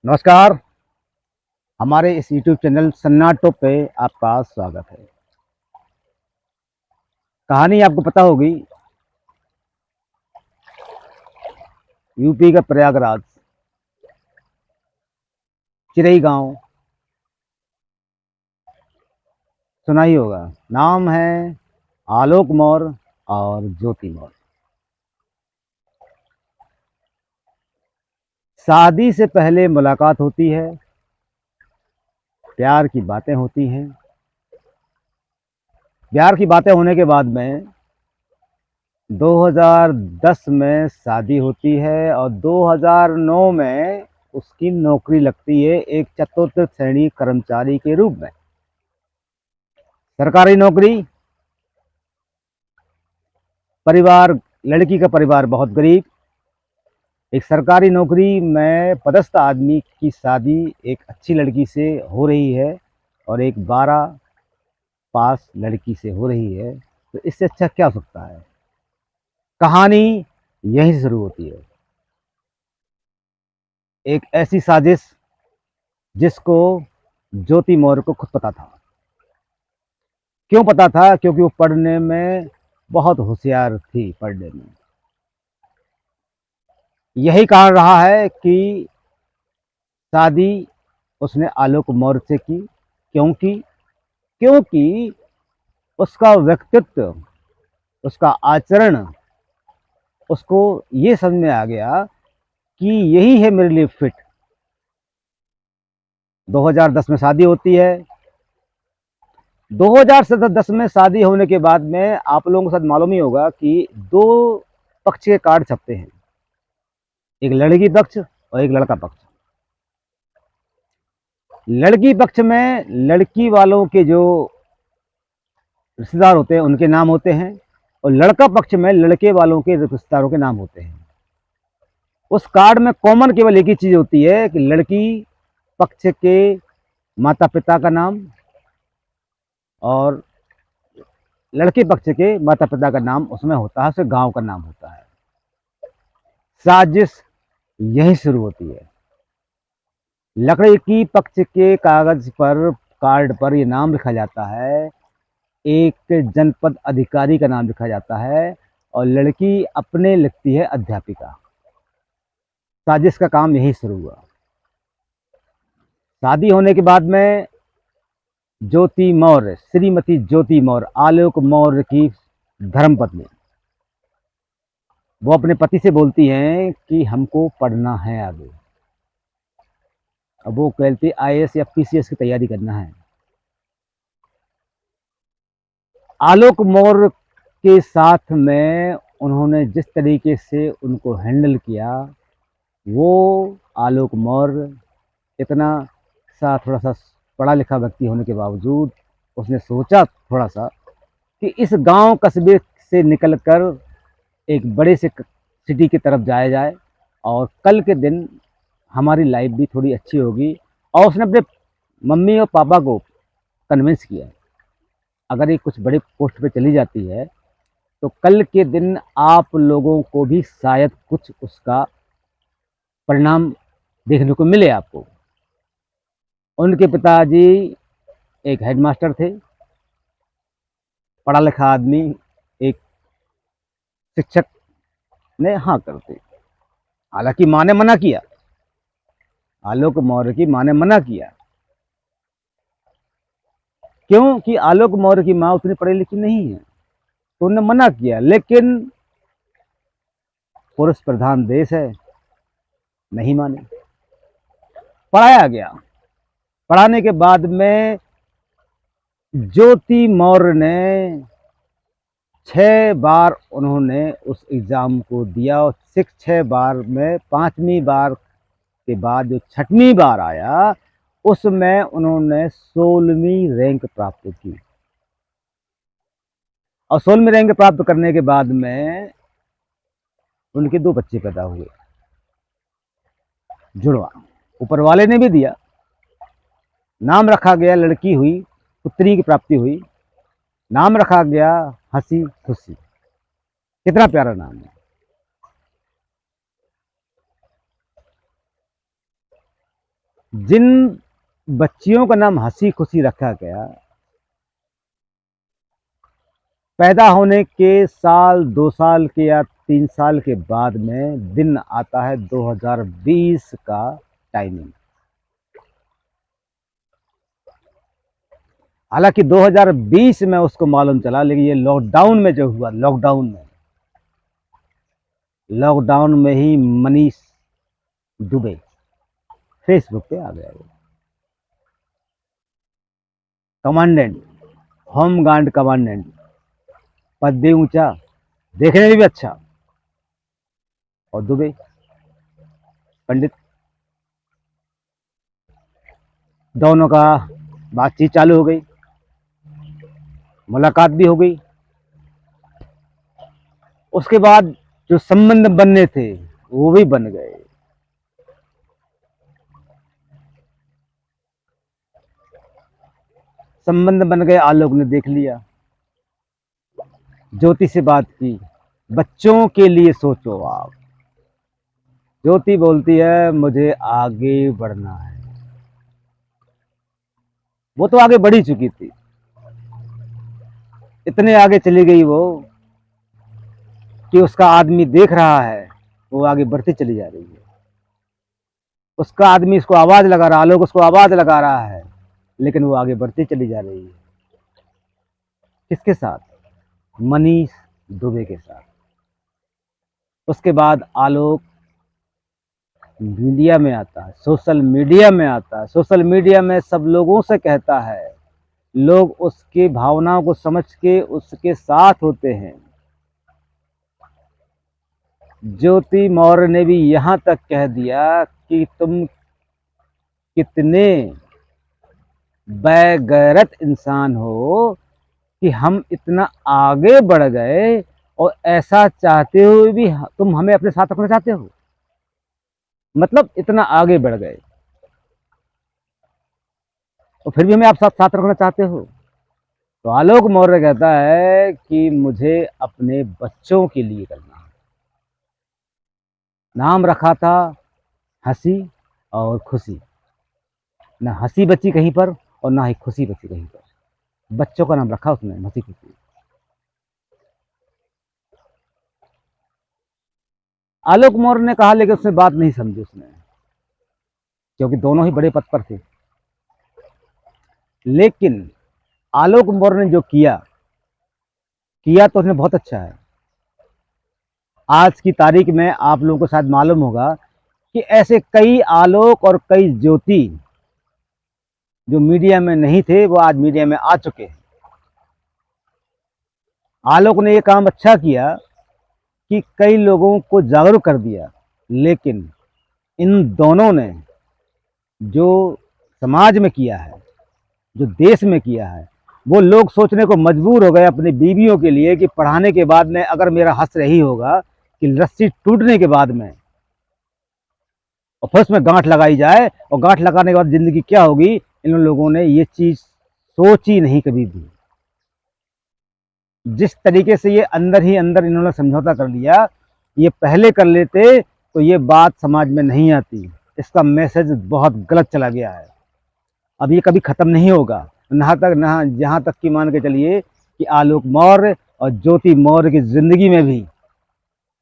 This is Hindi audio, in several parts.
नमस्कार। हमारे इस YouTube चैनल सन्नाटो पे आपका स्वागत है। कहानी आपको पता होगी, यूपी का प्रयागराज चिरई गांव सुना ही होगा। नाम है आलोक मौर्य और ज्योति मौर्य। शादी से पहले मुलाकात होती है, प्यार की बातें होती हैं। प्यार की बातें होने के बाद में 2010 में शादी होती है और 2009 में उसकी नौकरी लगती है एक चतुर्थ श्रेणी कर्मचारी के रूप में। सरकारी नौकरी। परिवार, लड़की का परिवार बहुत गरीब। एक सरकारी नौकरी में पदस्थ आदमी की शादी एक अच्छी लड़की से हो रही है और एक 12 पास लड़की से हो रही है, तो इससे अच्छा क्या हो सकता है। कहानी यहीं से शुरू होती है। एक ऐसी साजिश जिसको ज्योति मौर्य को खुद पता था। क्यों पता था? क्योंकि वो पढ़ने में बहुत होशियार थी। पढ़ने में यही कारण रहा है कि शादी उसने आलोक मौर्य से की। क्योंकि क्योंकि उसका व्यक्तित्व, उसका आचरण, उसको ये समझ में आ गया कि यही है मेरे लिए फिट। 2010 में शादी होती है। 2010 में शादी होने के बाद में आप लोगों को शायद मालूम ही होगा कि दो पक्ष के कार्ड छपते हैं, एक लड़की पक्ष और एक लड़का पक्ष। लड़की पक्ष में लड़की वालों के जो रिश्तेदार होते हैं उनके नाम होते हैं और लड़का पक्ष में लड़के वालों के रिश्तेदारों के नाम होते हैं। उस कार्ड में कॉमन केवल एक ही चीज होती है कि लड़की पक्ष के माता पिता का नाम और लड़के पक्ष के माता पिता का नाम उसमें होता है, उसके गांव का नाम होता है। साजिश यही शुरू होती है। लड़की पक्ष के कागज पर, कार्ड पर यह नाम लिखा जाता है, एक जनपद अधिकारी का नाम लिखा जाता है और लड़की अपने लिखती है अध्यापिका। साजिश का काम यही शुरू हुआ। शादी होने के बाद में ज्योति मौर्य, श्रीमती ज्योति मौर्य, आलोक मौर्य की धर्मपत्नी, वो अपने पति से बोलती हैं कि हमको पढ़ना है आगे। अब वो कहती IAS या PCS की तैयारी करना है। आलोक मौर्य के साथ में उन्होंने जिस तरीके से उनको हैंडल किया, वो आलोक मौर्य इतना सा थोड़ा सा पढ़ा लिखा व्यक्ति होने के बावजूद उसने सोचा थोड़ा सा कि इस गांव कस्बे से निकलकर एक बड़े से सिटी की तरफ जाया जाए और कल के दिन हमारी लाइफ भी थोड़ी अच्छी होगी। और उसने अपने मम्मी और पापा को कन्विंस किया, अगर ये कुछ बड़े पोस्ट पे चली जाती है तो कल के दिन आप लोगों को भी शायद कुछ उसका परिणाम देखने को मिले आपको। उनके पिताजी एक हेडमास्टर थे, पढ़ा लिखा आदमी, एक शिक्षक ने हाँ कर दी। हालांकि माँ ने मना किया, आलोक मौर्य की माँ ने मना किया। क्यों? कि आलोक मौर्य की माँ उतनी पढ़ी लिखी नहीं है, तो उन्होंने मना किया। लेकिन पुरुष प्रधान देश है, नहीं माने, पढ़ाया गया। पढ़ाने के बाद में ज्योति मौर्य ने 6 बार उन्होंने उस एग्ज़ाम को दिया और 6 बार में 5वीं बार के बाद जो 6वीं बार आया उसमें उन्होंने 16वीं रैंक प्राप्त की। और 16वीं रैंक प्राप्त करने के बाद में उनके 2 बच्चे पैदा हुए, जुड़वा। ऊपर वाले ने भी दिया, नाम रखा गया, लड़की हुई, पुत्री की प्राप्ति हुई, नाम रखा गया हंसी खुशी। कितना प्यारा नाम है। जिन बच्चियों का नाम हंसी खुशी रखा गया, पैदा होने के साल 2 साल के या 3 साल के बाद में दिन आता है 2020 का टाइमिंग। हालांकि 2020 में उसको मालूम चला, लेकिन ये लॉकडाउन में जो हुआ, लॉकडाउन में ही मनीष दुबे फेसबुक पे आ गया। कमांडेंट, होम गार्ड कमांडेंट, पद भी ऊंचा, देखने में भी अच्छा, और दुबे पंडित। दोनों का बातचीत चालू हो गई, मुलाकात भी हो गई। उसके बाद जो संबंध बनने थे वो भी बन गए। संबंध बन गए, आलोक ने देख लिया, ज्योति से बात की, बच्चों के लिए सोचो आप। ज्योति बोलती है मुझे आगे बढ़ना है। वो तो आगे बढ़ ही चुकी थी, इतने आगे चली गई वो कि उसका आदमी देख रहा है, वो आगे बढ़ती चली जा रही है। उसका आदमी इसको आवाज लगा रहा, आलोक उसको आवाज लगा रहा है, लेकिन वो आगे बढ़ती चली जा रही है। किसके साथ? मनीष दुबे के साथ। उसके बाद आलोक मीडिया में आता है, सोशल मीडिया में आता है। सोशल मीडिया में सब लोगों से कहता है, लोग उसकी भावनाओं को समझ के उसके साथ होते हैं। ज्योति मौर्य ने भी यहां तक कह दिया कि तुम कितने बेगैरत इंसान हो कि हम इतना आगे बढ़ गए और ऐसा चाहते हुए भी तुम हमें अपने साथ रखना चाहते हो। मतलब इतना आगे बढ़ गए और फिर भी हमें आप साथ रखना चाहते हो। तो आलोक मौर्य कहता है कि मुझे अपने बच्चों के लिए करना है। नाम रखा था हंसी और खुशी, ना हंसी बची कहीं पर और ना ही खुशी बची कहीं पर। बच्चों का नाम रखा उसने, हंसी खुशी। आलोक मौर्य ने कहा, लेकिन उसने बात नहीं समझी उसने, क्योंकि दोनों ही बड़े पद पर थे। लेकिन आलोक मौर्य ने जो किया तो उसने बहुत अच्छा है। आज की तारीख में आप लोगों को शायद मालूम होगा कि ऐसे कई आलोक और कई ज्योति जो मीडिया में नहीं थे, वो आज मीडिया में आ चुके हैं। आलोक ने ये काम अच्छा किया कि कई लोगों को जागरूक कर दिया, लेकिन इन दोनों ने जो समाज में किया है, जो देश में किया है, वो लोग सोचने को मजबूर हो गए अपनी बीवियों के लिए कि पढ़ाने के बाद में अगर मेरा हश्र यही होगा कि रस्सी टूटने के बाद में और फिर उसमें गांठ लगाई जाए, और गांठ लगाने के बाद जिंदगी क्या होगी, इन लोगों ने ये चीज सोची नहीं कभी भी। जिस तरीके से ये अंदर ही अंदर इन्होंने समझौता कर लिया, ये पहले कर लेते तो ये बात समाज में नहीं आती। इसका मैसेज बहुत गलत चला गया है। अब ये कभी खत्म नहीं होगा, जहाँ तक कि मान के चलिए कि आलोक मौर्य और ज्योति मौर्य की जिंदगी में भी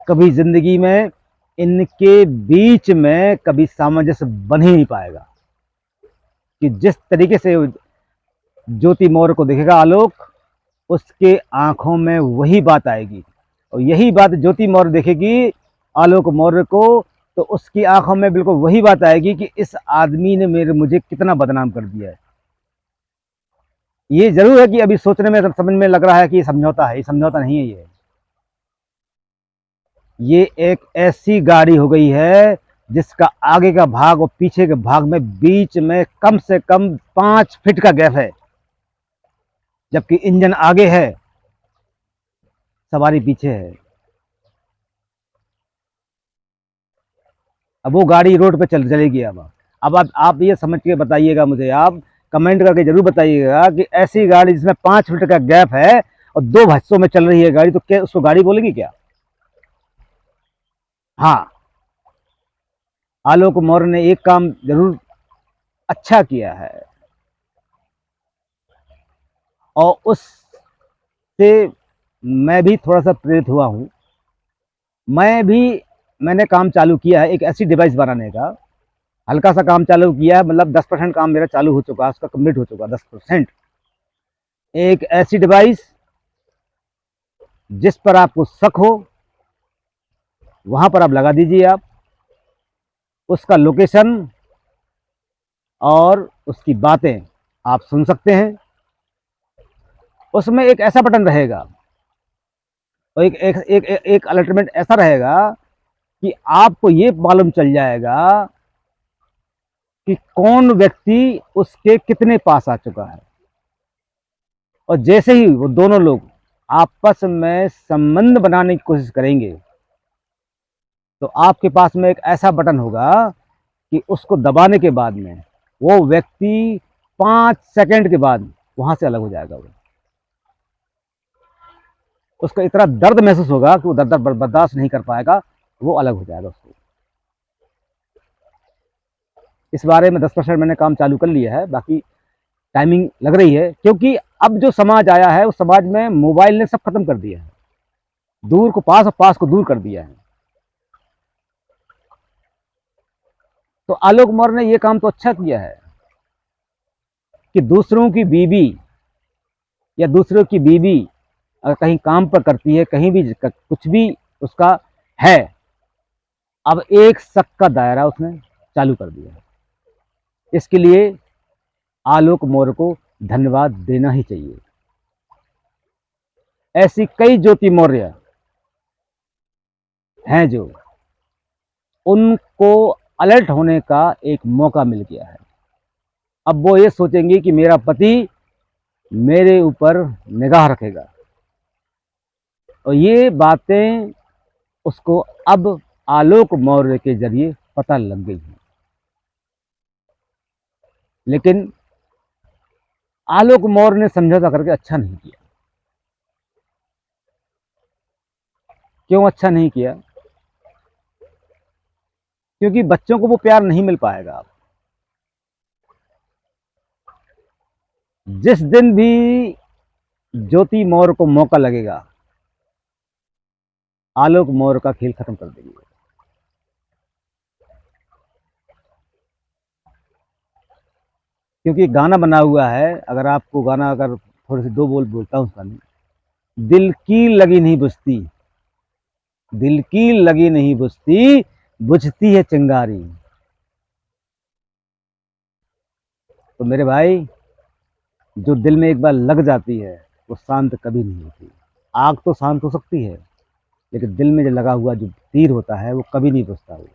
कभी जिंदगी में इनके बीच में कभी सामंजस्य बन ही नहीं पाएगा। कि जिस तरीके से ज्योति मौर्य को देखेगा आलोक, उसके आंखों में वही बात आएगी, और यही बात ज्योति मौर्य देखेगी आलोक मौर्य को, तो उसकी आंखों में बिल्कुल वही बात आएगी कि इस आदमी ने मुझे कितना बदनाम कर दिया है। ये जरूर है कि अभी सोचने में समझ में लग रहा है कि ये समझौता है, ये समझौता नहीं है। ये एक ऐसी गाड़ी हो गई है जिसका आगे का भाग और पीछे के भाग में बीच में कम से कम 5 फीट का गैप है, जबकि इंजन आगे है, सवारी पीछे है। अब वो गाड़ी रोड पे चलेगी। अब आप ये समझ के बताइएगा मुझे, आप कमेंट करके जरूर बताइएगा कि ऐसी गाड़ी जिसमें 5 फीट का गैप है और 2 हिस्सों में चल रही है गाड़ी, तो क्या उसको गाड़ी बोलेगी क्या? हाँ, आलोक मौर्य ने एक काम जरूर अच्छा किया है, और उससे मैं भी थोड़ा सा प्रेरित हुआ हूँ। मैंने काम चालू किया है एक ऐसी डिवाइस बनाने का। हल्का सा काम चालू किया है, मतलब 10% काम मेरा चालू हो चुका है, उसका कंप्लीट हो चुका है 10%। एक ऐसी डिवाइस जिस पर आपको शक हो, वहां पर आप लगा दीजिए। आप उसका लोकेशन और उसकी बातें आप सुन सकते हैं। उसमें एक ऐसा बटन रहेगा, और एक अलर्टमेंट ऐसा रहेगा कि आपको ये मालूम चल जाएगा कि कौन व्यक्ति उसके कितने पास आ चुका है। और जैसे ही वो दोनों लोग आपस में संबंध बनाने की कोशिश करेंगे, तो आपके पास में एक ऐसा बटन होगा कि उसको दबाने के बाद में वो व्यक्ति 5 सेकंड के बाद वहां से अलग हो जाएगा। वो उसको इतना दर्द महसूस होगा कि वो दर्द बर्दाश्त नहीं कर पाएगा, वो अलग हो जाएगा उसको। इस बारे में 10% मैंने काम चालू कर लिया है, बाकी टाइमिंग लग रही है, क्योंकि अब जो समाज आया है उस समाज में मोबाइल ने सब खत्म कर दिया है। दूर को पास और पास को दूर कर दिया है। तो आलोक मौर्य ने यह काम तो अच्छा किया है कि दूसरों की बीवी या दूसरों की बीवी अगर कहीं काम पर करती है, कहीं भी कुछ भी उसका है, अब एक शक का दायरा उसने चालू कर दिया है। इसके लिए आलोक मौर्य को धन्यवाद देना ही चाहिए। ऐसी कई ज्योति मौर्य हैं जो उनको अलर्ट होने का एक मौका मिल गया है। अब वो ये सोचेंगे कि मेरा पति मेरे ऊपर निगाह रखेगा, और ये बातें उसको अब आलोक मौर्य के जरिए पता लग गई है। लेकिन आलोक मौर्य ने समझौता करके अच्छा नहीं किया। क्यों अच्छा नहीं किया? क्योंकि बच्चों को वो प्यार नहीं मिल पाएगा। जिस दिन भी ज्योति मौर्य को मौका लगेगा, आलोक मौर्य का खेल खत्म कर देगी। क्योंकि गाना बना हुआ है, अगर आपको गाना अगर थोड़े से दो बोल बोलता हूँ उसका, नहीं, दिल की लगी नहीं बुझती, दिल की लगी नहीं बुझती, बुझती है चिंगारी। तो मेरे भाई, जो दिल में एक बार लग जाती है वो शांत कभी नहीं होती। आग तो शांत हो सकती है, लेकिन दिल में जो लगा हुआ जो तीर होता है वो कभी नहीं बुझता। वो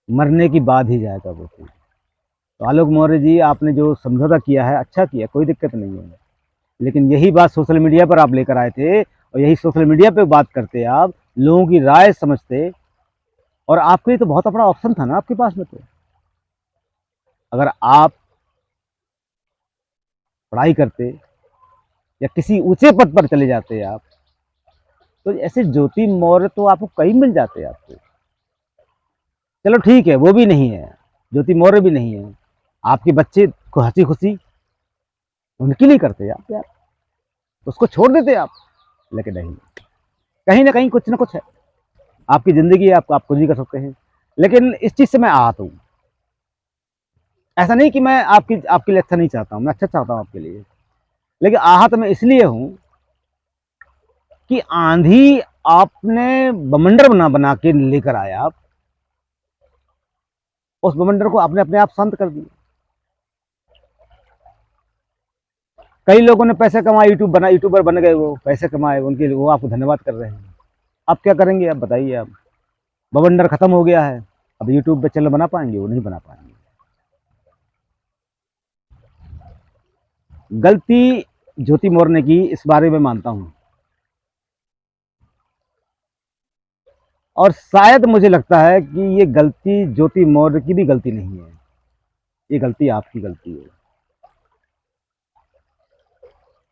मरने की बाद ही जाएगा वो तीर। तो आलोक मौर्य जी, आपने जो समझौता किया है अच्छा किया, कोई दिक्कत नहीं है। लेकिन यही बात सोशल मीडिया पर आप लेकर आए थे, और यही सोशल मीडिया पे बात करते, आप लोगों की राय समझते, और आपके लिए तो बहुत अपना ऑप्शन था ना आपके पास में। तो अगर आप पढ़ाई करते या किसी ऊंचे पद पर चले जाते आप, तो ऐसे ज्योति मौर्य तो आपको कहीं मिल जाते आपको। चलो ठीक है, वो भी नहीं है, ज्योति मौर्य भी नहीं है, आपके बच्चे को हंसी खुशी उनके लिए करते आप यार, तो उसको छोड़ देते आप। लेकिन नहीं, कहीं ना कहीं कुछ ना कुछ है। आपकी जिंदगी है, आप कुछ भी कर सकते हैं। लेकिन इस चीज से मैं आहत हूँ। ऐसा नहीं कि मैं आपके लिए अच्छा नहीं चाहता हूँ, मैं अच्छा चाहता हूँ आपके लिए, लेकिन आहत मैं इसलिए हूँ कि आंधी आपने बमंडर बना बना के लेकर आया, आप उस बमंडर को आपने अपने आप शांत कर दिया। कई लोगों ने पैसे कमाए, यूट्यूबर बन गए, वो पैसे कमाए, उनके लिए वो आपको धन्यवाद कर रहे हैं। अब क्या करेंगे आप बताइए? आप बवंडर खत्म हो गया है, अब यूट्यूब पे चैनल बना पाएंगे? वो नहीं बना पाएंगे। गलती ज्योति मौर्य ने की, इस बारे में मानता हूं, और शायद मुझे लगता है कि ये गलती ज्योति मौर्य की भी गलती नहीं है, ये गलती आपकी गलती है।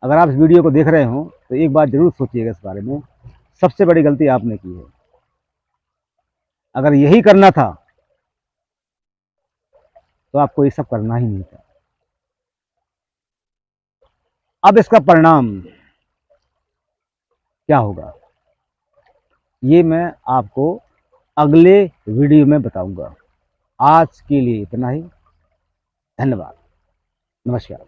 अगर आप इस वीडियो को देख रहे हो तो एक बार जरूर सोचिएगा इस बारे में। सबसे बड़ी गलती आपने की है। अगर यही करना था तो आपको ये सब करना ही नहीं था। अब इसका परिणाम क्या होगा ये मैं आपको अगले वीडियो में बताऊंगा। आज के लिए इतना ही। धन्यवाद। नमस्कार।